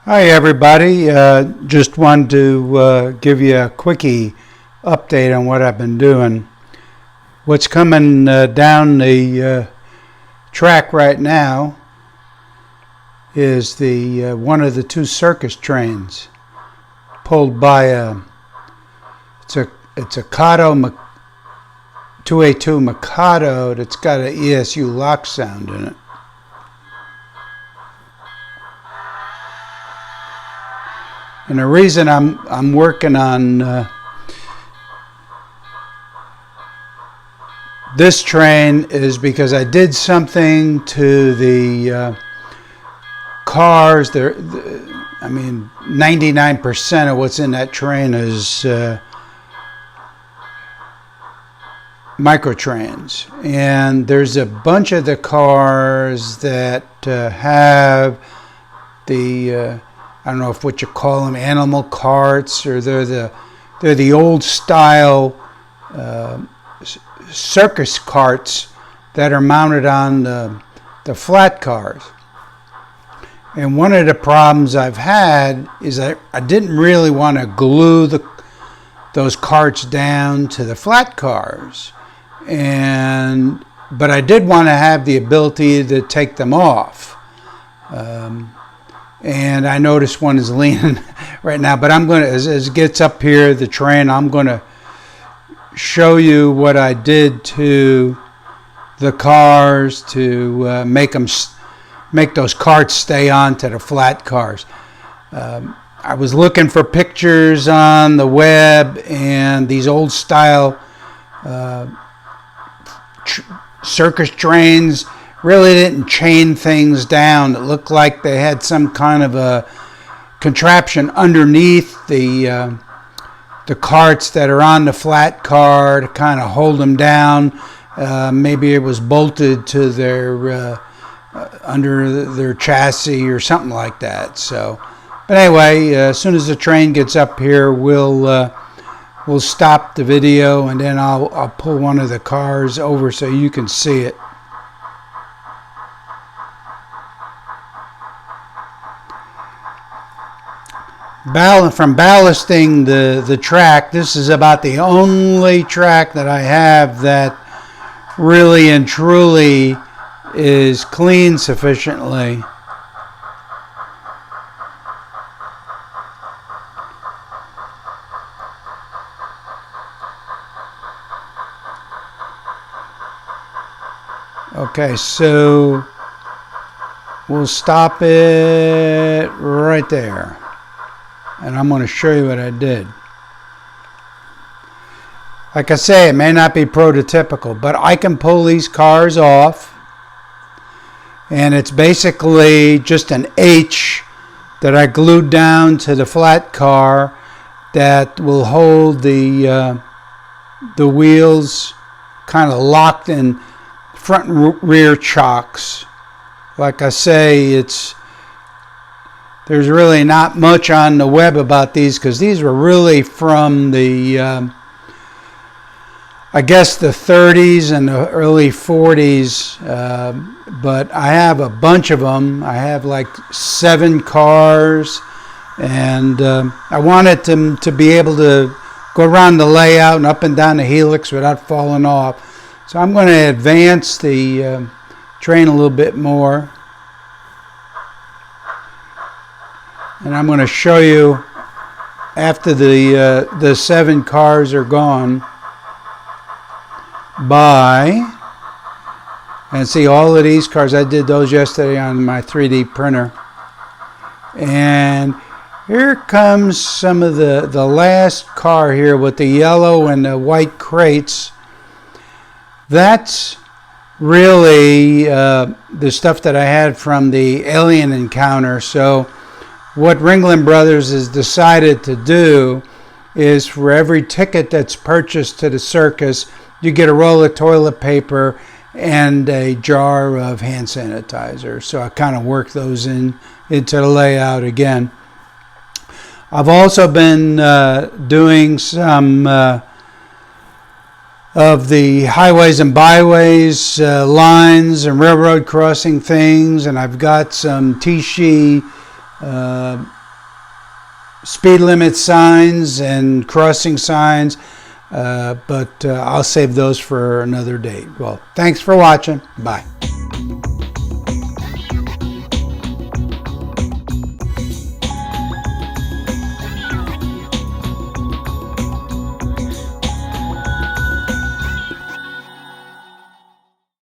Hi everybody, just wanted to give you a quickie update on what I've been doing. What's coming down the track right now is the one of the two circus trains pulled by it's a Kato 2A2 Mikado that's got an ESU lock sound in it. And the reason I'm working on this train is because I did something to the cars. I mean, 99% of what's in that train is microtrains, and there's a bunch of the cars that have the I don't know if what you call them, animal carts, or they're the old style circus carts that are mounted on the flat cars. And one of the problems I've had is I didn't really want to glue those carts down to the flat cars, but I did want to have the ability to take them off. And I noticed one is leaning right now, but I'm going to, as it gets up here, the train, I'm going to show you what I did to the cars to make those carts stay on to the flat cars. I was looking for pictures on the web, and these old style circus trains really didn't chain things down. It looked like they had some kind of a contraption underneath the carts that are on the flat car to kind of hold them down. Maybe it was bolted to their under their chassis or something like that. So, but anyway, as soon as the train gets up here, we'll stop the video, and then I'll pull one of the cars over so you can see it. From ballasting the track, this is about the only track that I have that really and truly is clean sufficiently. Okay, so we'll stop it right there. And I'm going to show you what I did. Like I say, it may not be prototypical, but I can pull these cars off, and it's basically just an H that I glued down to the flat car that will hold the wheels kind of locked in front and rear chocks. Like I say, there's really not much on the web about these, because these were really from the, I guess, the 30s and the early 40s. But I have a bunch of them. I have like 7 cars, and I wanted them to be able to go around the layout and up and down the helix without falling off. So I'm going to advance the train a little bit more. And I'm going to show you after the 7 cars are gone by, and see all of these cars. I did those yesterday on my 3D printer. And here comes some of the last car here with the yellow and the white crates. That's really the stuff that I had from the alien encounter. So what Ringling Brothers has decided to do is, for every ticket that's purchased to the circus, you get a roll of toilet paper and a jar of hand sanitizer. So I kind of worked those into the layout again. I've also been doing some of the highways and byways lines and railroad crossing things, and I've got some Tishi speed limit signs and crossing signs, but I'll save those for another date. Well, thanks for watching. Bye.